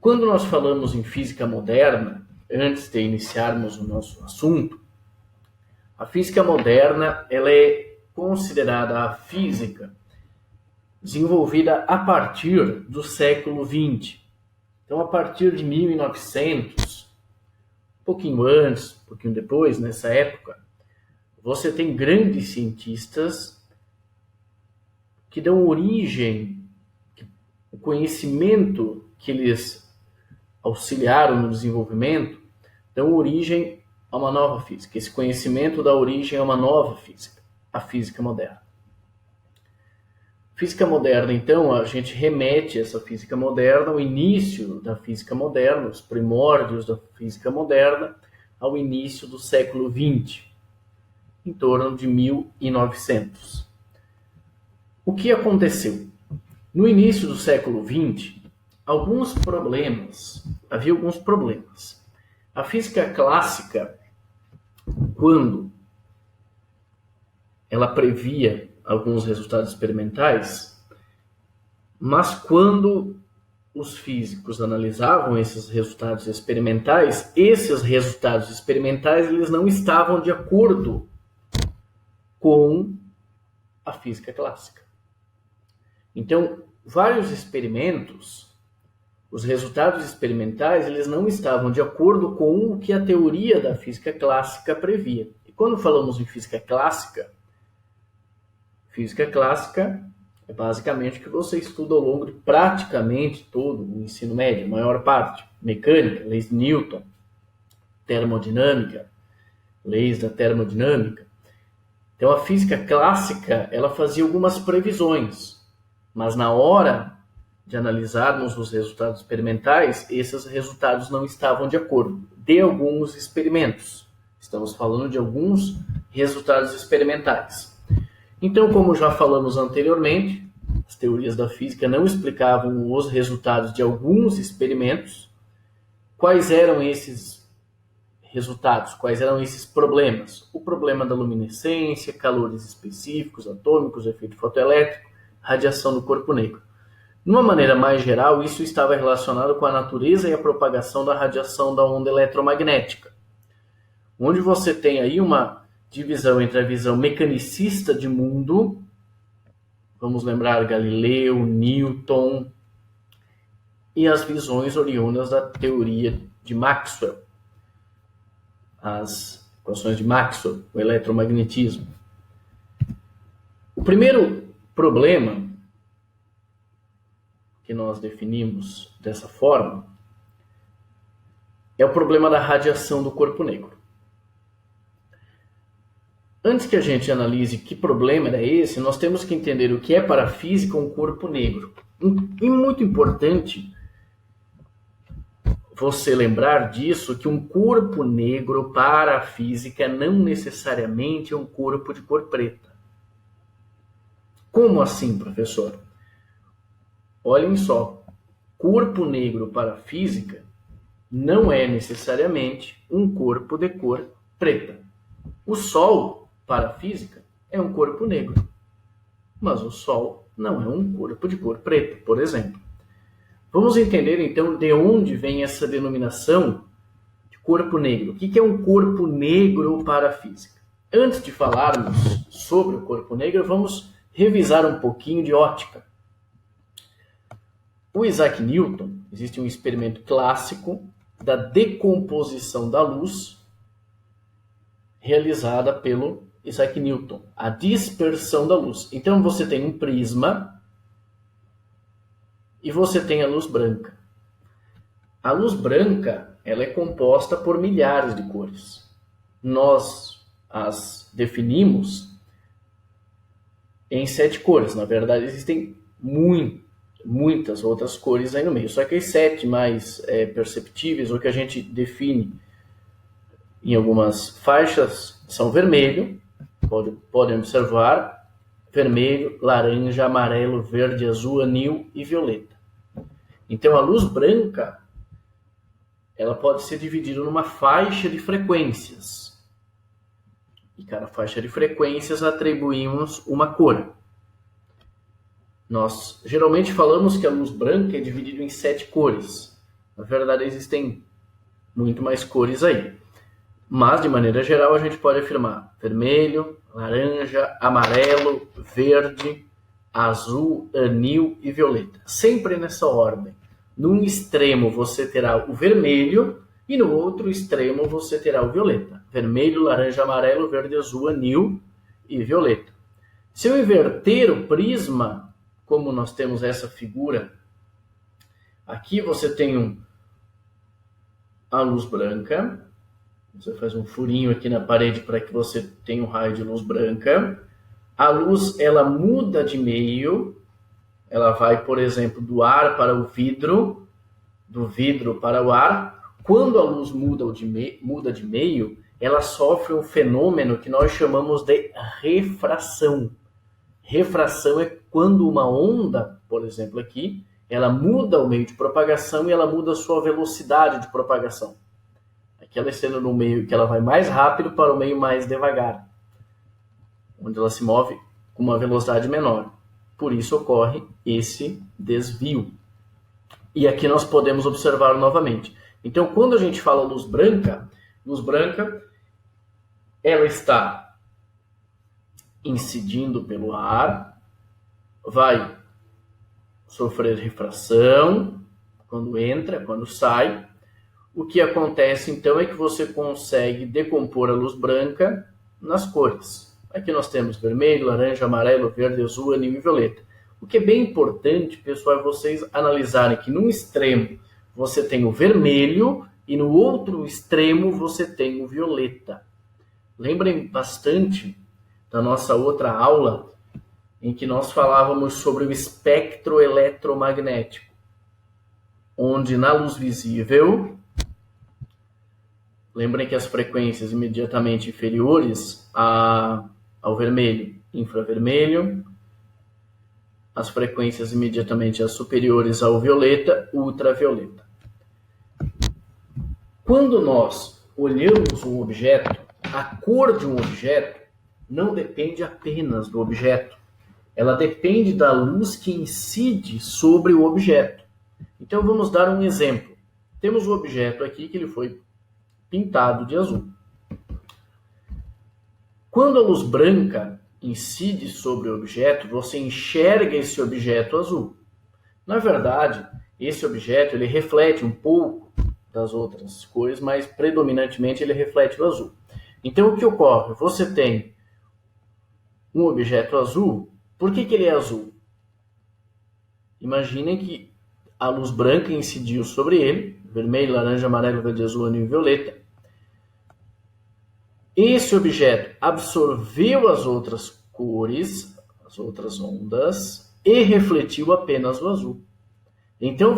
Quando nós falamos em física moderna, antes de iniciarmos o nosso assunto, a física moderna ela é considerada a física desenvolvida a partir do século XX. Então, a partir de 1900, um pouquinho antes, um pouquinho depois, nessa época, você tem grandes cientistas que dão origem, o conhecimento que eles auxiliaram no desenvolvimento, dão origem a uma nova física. Esse conhecimento dá origem a uma nova física, a física moderna. Física moderna, então, a gente remete essa física moderna ao início da física moderna, os primórdios da física moderna, ao início do século XX, em torno de 1900. O que aconteceu? No início do século XX, havia alguns problemas. A física clássica, quando ela previa alguns resultados experimentais, mas quando os físicos analisavam esses resultados experimentais eles não estavam de acordo com a física clássica. Então, vários experimentos, os resultados experimentais, eles não estavam de acordo com o que a teoria da física clássica previa. E quando falamos em física clássica é basicamente o que você estuda ao longo de praticamente todo o ensino médio, a maior parte. Mecânica, leis de Newton, termodinâmica, leis da termodinâmica. Então, a física clássica, ela fazia algumas previsões, mas na hora de analisarmos os resultados experimentais, esses resultados não estavam de acordo. De alguns experimentos. Estamos falando de alguns resultados experimentais. Então, como já falamos anteriormente, as teorias da física não explicavam os resultados de alguns experimentos. Quais eram esses resultados? Quais eram esses problemas? O problema da luminescência, calores específicos, atômicos, efeito fotoelétrico, radiação do corpo negro. De uma maneira mais geral, isso estava relacionado com a natureza e a propagação da radiação da onda eletromagnética, onde você tem aí uma divisão entre a visão mecanicista de mundo, vamos lembrar Galileu, Newton, e as visões oriundas da teoria de Maxwell, as equações de Maxwell, o eletromagnetismo. O primeiro problema que nós definimos dessa forma é o problema da radiação do corpo negro. Antes que a gente analise que problema era esse, nós temos que entender o que é para a física um corpo negro. E muito importante você lembrar disso, que um corpo negro para a física não necessariamente é um corpo de cor preta. Como assim, professor? Olhem só, corpo negro para a física não é necessariamente um corpo de cor preta. O Sol, para a física, é um corpo negro, mas o Sol não é um corpo de cor preta, por exemplo. Vamos entender, então, de onde vem essa denominação de corpo negro. O que é um corpo negro para a física? Antes de falarmos sobre o corpo negro, vamos revisar um pouquinho de ótica. O Isaac Newton, existe um experimento clássico da decomposição da luz realizada pelo Isaac Newton, a dispersão da luz. Então você tem um prisma e você tem a luz branca. A luz branca, ela é composta por milhares de cores. Nós as definimos em 7 cores. Na verdade, existem muitas outras cores aí no meio. Só que as 7 mais perceptíveis, ou que a gente define em algumas faixas, são vermelho, podem observar, vermelho, laranja, amarelo, verde, azul, anil e violeta. Então, a luz branca, ela pode ser dividida numa faixa de frequências. E cada faixa de frequências atribuímos uma cor. Nós geralmente falamos que a luz branca é dividida em 7 cores. Na verdade, existem muito mais cores aí. Mas, de maneira geral, a gente pode afirmar vermelho, laranja, amarelo, verde, azul, anil e violeta. Sempre nessa ordem. Num extremo você terá o vermelho e no outro extremo você terá o violeta. Vermelho, laranja, amarelo, verde, azul, anil e violeta. Se eu inverter o prisma, como nós temos essa figura, aqui você tem a luz branca. Você faz um furinho aqui na parede para que você tenha um raio de luz branca. A luz, ela muda de meio. Ela vai, por exemplo, do ar para o vidro, do vidro para o ar. Quando a luz muda de meio, ela sofre um fenômeno que nós chamamos de refração. Refração é quando uma onda, por exemplo aqui, ela muda o meio de propagação e ela muda a sua velocidade de propagação. Aquela sendo no meio que ela vai mais rápido para o meio mais devagar, onde ela se move com uma velocidade menor. Por isso ocorre esse desvio. E aqui nós podemos observar novamente. Então, quando a gente fala luz branca, ela está incidindo pelo ar, vai sofrer refração, quando entra, quando sai. O que acontece, então, é que você consegue decompor a luz branca nas cores. Aqui nós temos vermelho, laranja, amarelo, verde, azul, anil e violeta. O que é bem importante, pessoal, é vocês analisarem que num extremo você tem o vermelho e no outro extremo você tem o violeta. Lembrem bastante da nossa outra aula em que nós falávamos sobre o espectro eletromagnético, onde na luz visível, lembrem que as frequências imediatamente inferiores ao vermelho, infravermelho, as frequências imediatamente superiores ao violeta, ultravioleta. Quando nós olhamos um objeto, a cor de um objeto não depende apenas do objeto, ela depende da luz que incide sobre o objeto. Então vamos dar um exemplo. Temos um objeto aqui que ele foi pintado de azul. Quando a luz branca incide sobre o objeto, você enxerga esse objeto azul. Na verdade, esse objeto ele reflete um pouco das outras cores, mas predominantemente ele reflete o azul. Então o que ocorre? Você tem um objeto azul. Por que ele é azul? Imaginem que a luz branca incidiu sobre ele, vermelho, laranja, amarelo, verde, azul, anil e violeta. Esse objeto absorveu as outras cores, as outras ondas, e refletiu apenas o azul. Então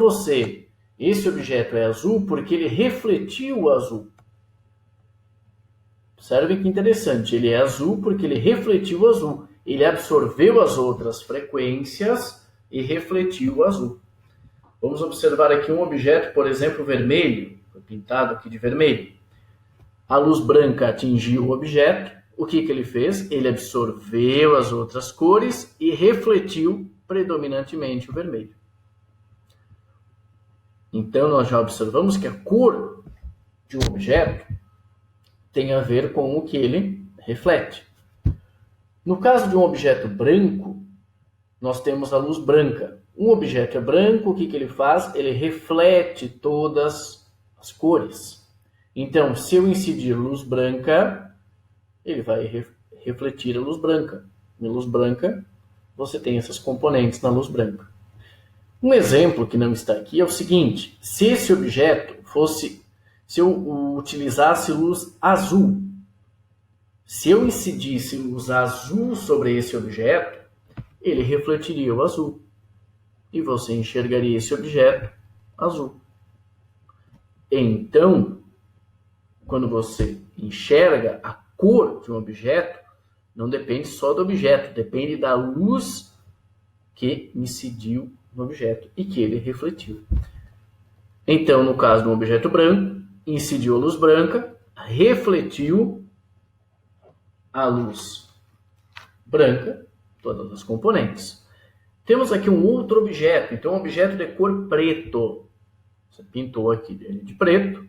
esse objeto é azul porque ele refletiu o azul. Observe que interessante, ele é azul porque ele refletiu o azul. Ele absorveu as outras frequências e refletiu o azul. Vamos observar aqui um objeto, por exemplo, vermelho, foi pintado aqui de vermelho. A luz branca atingiu o objeto, o que ele fez? Ele absorveu as outras cores e refletiu predominantemente o vermelho. Então, nós já observamos que a cor de um objeto tem a ver com o que ele reflete. No caso de um objeto branco, nós temos a luz branca. Um objeto é branco, o que ele faz? Ele reflete todas as cores. Então, se eu incidir luz branca, ele vai refletir a luz branca. Na luz branca, você tem essas componentes na luz branca. Um exemplo que não está aqui é o seguinte: se esse objeto se eu utilizasse luz azul, se eu incidisse luz azul sobre esse objeto, ele refletiria o azul. E você enxergaria esse objeto azul. Então, quando você enxerga a cor de um objeto, não depende só do objeto, depende da luz que incidiu no objeto e que ele refletiu. Então, no caso de um objeto branco, incidiu a luz branca, refletiu a luz branca, todas as componentes. Temos aqui um outro objeto, então um objeto de cor preto. Você pintou aqui ele de preto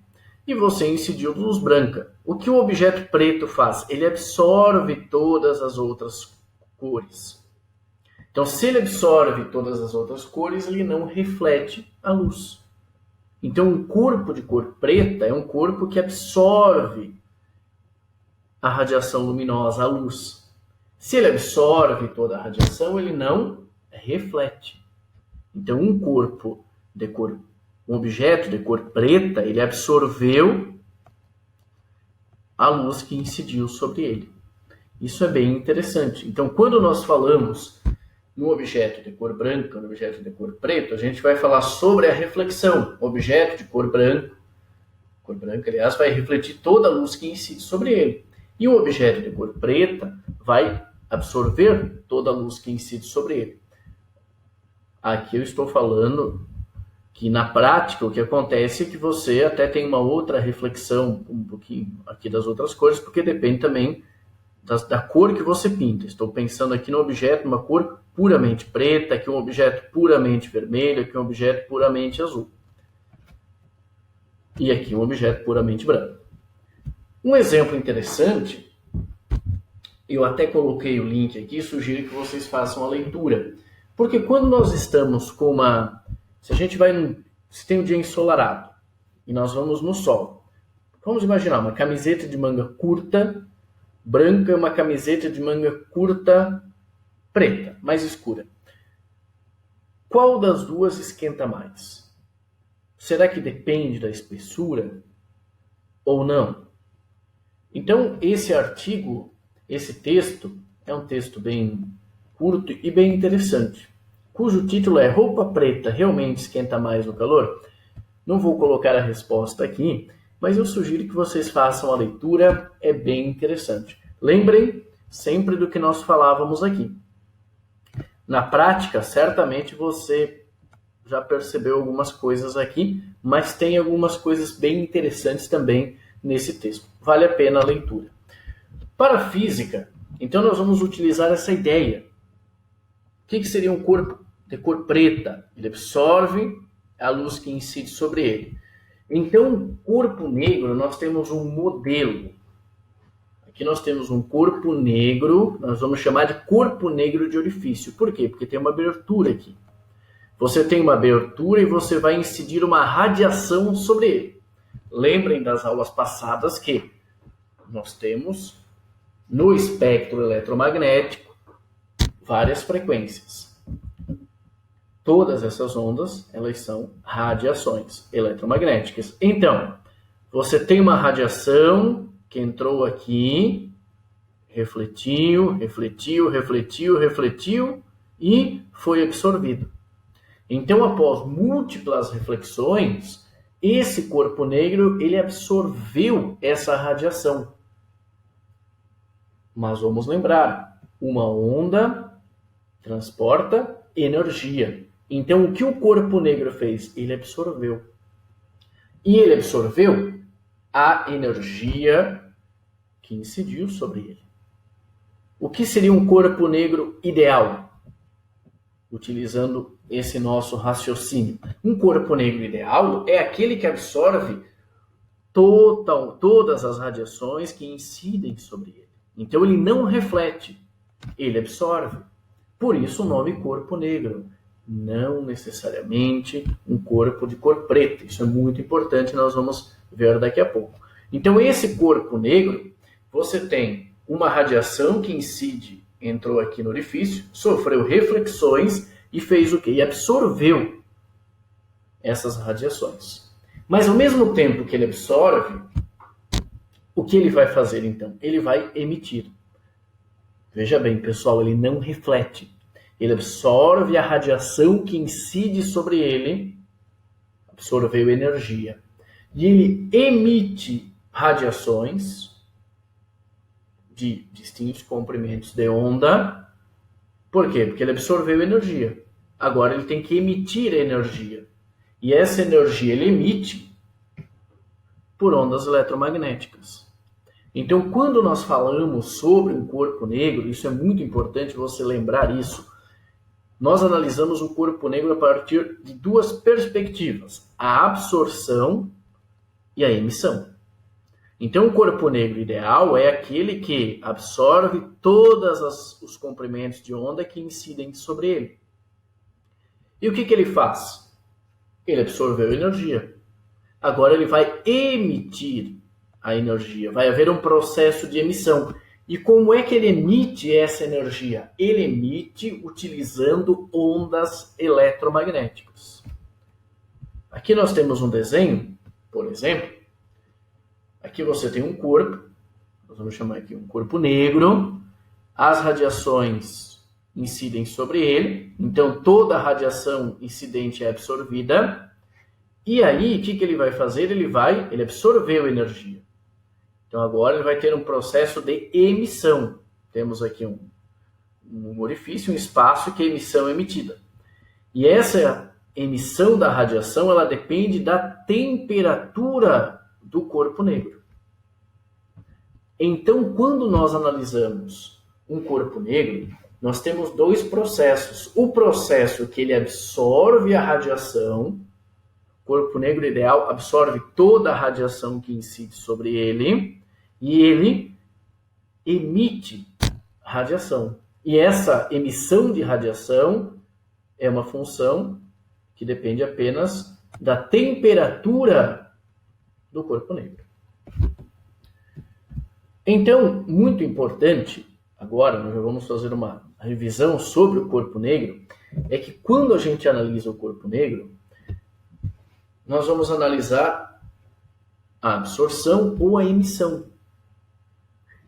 e você incidiu luz branca. O que o objeto preto faz? Ele absorve todas as outras cores. Então, se ele absorve todas as outras cores, ele não reflete a luz. Então, um corpo de cor preta é um corpo que absorve a radiação luminosa, a luz. Se ele absorve toda a radiação, ele não reflete. Então, um objeto de cor preta, ele absorveu a luz que incidiu sobre ele. Isso é bem interessante. Então, quando nós falamos no objeto de cor branca, no objeto de cor preto, a gente vai falar sobre a reflexão. O objeto de cor branca, aliás, vai refletir toda a luz que incide sobre ele. E o objeto de cor preta vai absorver toda a luz que incide sobre ele. Aqui eu estou falando que na prática o que acontece é que você até tem uma outra reflexão, um pouquinho aqui das outras cores, porque depende também da cor que você pinta. Estou pensando aqui no objeto, uma cor puramente preta, aqui um objeto puramente vermelho, aqui um objeto puramente azul. E aqui um objeto puramente branco. Um exemplo interessante, eu até coloquei o link aqui, sugiro que vocês façam a leitura. Porque quando nós estamos com uma... Se tem um dia ensolarado e nós vamos no sol, vamos imaginar uma camiseta de manga curta, branca e uma camiseta de manga curta, preta, mais escura. Qual das duas esquenta mais? Será que depende da espessura ou não? Então, esse artigo, esse texto, é um texto bem curto e bem interessante, cujo título é Roupa Preta realmente esquenta mais no calor? Não vou colocar a resposta aqui, mas eu sugiro que vocês façam a leitura, é bem interessante. Lembrem sempre do que nós falávamos aqui. Na prática, certamente você já percebeu algumas coisas aqui, mas tem algumas coisas bem interessantes também nesse texto. Vale a pena a leitura. Para a física, então nós vamos utilizar essa ideia. O que seria um corpo de cor preta? Ele absorve a luz que incide sobre ele. Então, corpo negro, nós temos um modelo. Aqui nós temos um corpo negro, nós vamos chamar de corpo negro de orifício. Por quê? Porque tem uma abertura aqui. Você tem uma abertura e você vai incidir uma radiação sobre ele. Lembrem das aulas passadas que nós temos no espectro eletromagnético várias frequências. Todas essas ondas, elas são radiações eletromagnéticas. Então, você tem uma radiação que entrou aqui, refletiu e foi absorvido. Então, após múltiplas reflexões, esse corpo negro, ele absorveu essa radiação. Mas vamos lembrar, uma onda transporta energia. Então, o que o corpo negro fez? Ele absorveu. E ele absorveu a energia que incidiu sobre ele. O que seria um corpo negro ideal? Utilizando esse nosso raciocínio. Um corpo negro ideal é aquele que absorve todas as radiações que incidem sobre ele. Então, ele não reflete, ele absorve. Por isso o nome corpo negro. Não necessariamente um corpo de cor preta. Isso é muito importante, nós vamos ver daqui a pouco. Então, esse corpo negro, você tem uma radiação que incide, entrou aqui no orifício, sofreu reflexões e fez o quê? E absorveu essas radiações. Mas, ao mesmo tempo que ele absorve, o que ele vai fazer, então? Ele vai emitir. Veja bem, pessoal, ele não reflete. Ele absorve a radiação que incide sobre ele, absorveu energia. E ele emite radiações de distintos comprimentos de onda. Por quê? Porque ele absorveu energia. Agora ele tem que emitir energia. E essa energia ele emite por ondas eletromagnéticas. Então, quando nós falamos sobre um corpo negro, isso é muito importante você lembrar isso. nós analisamos o corpo negro a partir de duas perspectivas, a absorção e a emissão. Então, o corpo negro ideal é aquele que absorve todos os comprimentos de onda que incidem sobre ele. E o que ele faz? Ele absorveu energia. Agora ele vai emitir a energia. Vai haver um processo de emissão. E como é que ele emite essa energia? Ele emite utilizando ondas eletromagnéticas. Aqui nós temos um desenho, por exemplo. Aqui você tem um corpo, nós vamos chamar aqui um corpo negro. As radiações incidem sobre ele, então toda a radiação incidente é absorvida. E aí, o que ele vai fazer? Ele absorveu energia. Então agora ele vai ter um processo de emissão. Temos aqui um orifício, um espaço que é emissão emitida. E essa emissão da radiação, ela depende da temperatura do corpo negro. Então, quando nós analisamos um corpo negro, nós temos dois processos. O processo que ele absorve a radiação, o corpo negro ideal absorve toda a radiação que incide sobre ele e ele emite radiação. E essa emissão de radiação é uma função que depende apenas da temperatura do corpo negro. Então, muito importante, agora nós já vamos fazer uma revisão sobre o corpo negro, é que quando a gente analisa o corpo negro, nós vamos analisar a absorção ou a emissão.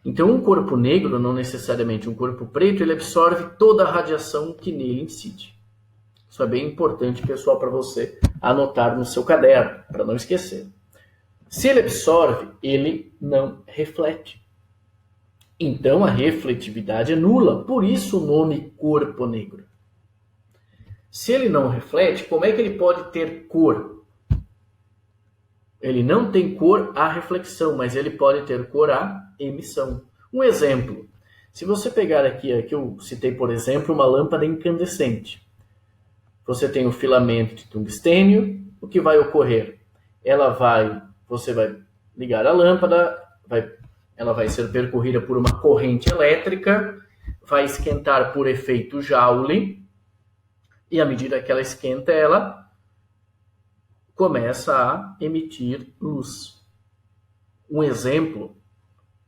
Então, um corpo negro, não necessariamente um corpo preto, ele absorve toda a radiação que nele incide. Isso é bem importante, pessoal, para você anotar no seu caderno, para não esquecer. Se ele absorve, ele não reflete. Então, a refletividade é nula, por isso o nome corpo negro. Se ele não reflete, como é que ele pode ter cor? Ele não tem cor à reflexão, mas ele pode ter cor à emissão. Um exemplo, se você pegar aqui eu citei, por exemplo, uma lâmpada incandescente. Você tem o filamento de tungstênio, o que vai ocorrer? Você vai ligar a lâmpada, ela vai ser percorrida por uma corrente elétrica, vai esquentar por efeito Joule, e à medida que ela esquenta, ela começa a emitir luz. Um exemplo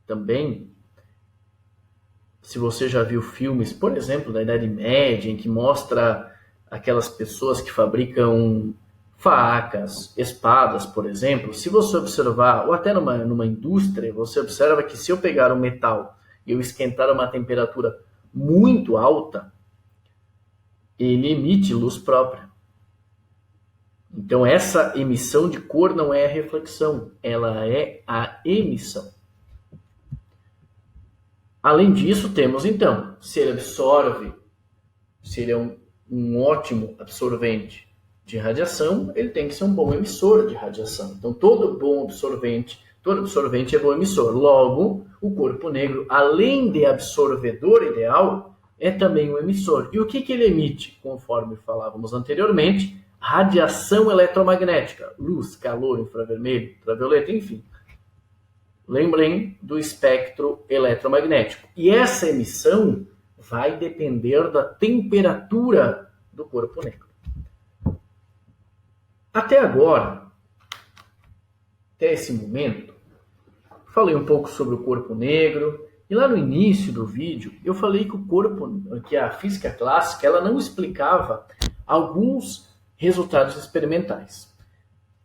também, se você já viu filmes, por exemplo, da Idade Média, em que mostra aquelas pessoas que fabricam facas, espadas, por exemplo, se você observar, ou até numa indústria, você observa que se eu pegar um metal e eu esquentar a uma temperatura muito alta, ele emite luz própria. Então, essa emissão de cor não é a reflexão, ela é a emissão. Além disso, temos então, se ele absorve, se ele é um ótimo absorvente de radiação, ele tem que ser um bom emissor de radiação. Então, todo absorvente é bom emissor. Logo, o corpo negro, além de absorvedor ideal, é também um emissor. E o que ele emite? Conforme falávamos anteriormente, radiação eletromagnética, luz, calor, infravermelho, ultravioleta, enfim. Lembrem do espectro eletromagnético. E essa emissão vai depender da temperatura do corpo negro. Até agora, até esse momento, falei um pouco sobre o corpo negro, e lá no início do vídeo eu falei que a física clássica ela não explicava alguns resultados experimentais.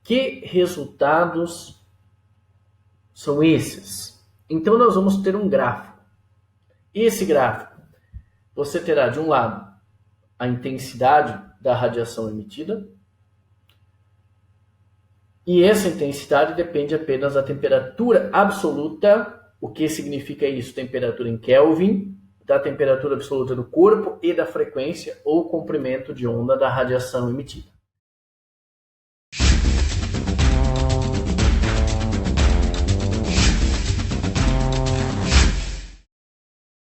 Que resultados são esses? Então nós vamos ter um gráfico. Esse gráfico, você terá de um lado a intensidade da radiação emitida, e essa intensidade depende apenas da temperatura absoluta. O que significa isso? Temperatura em Kelvin, da temperatura absoluta do corpo e da frequência ou comprimento de onda da radiação emitida.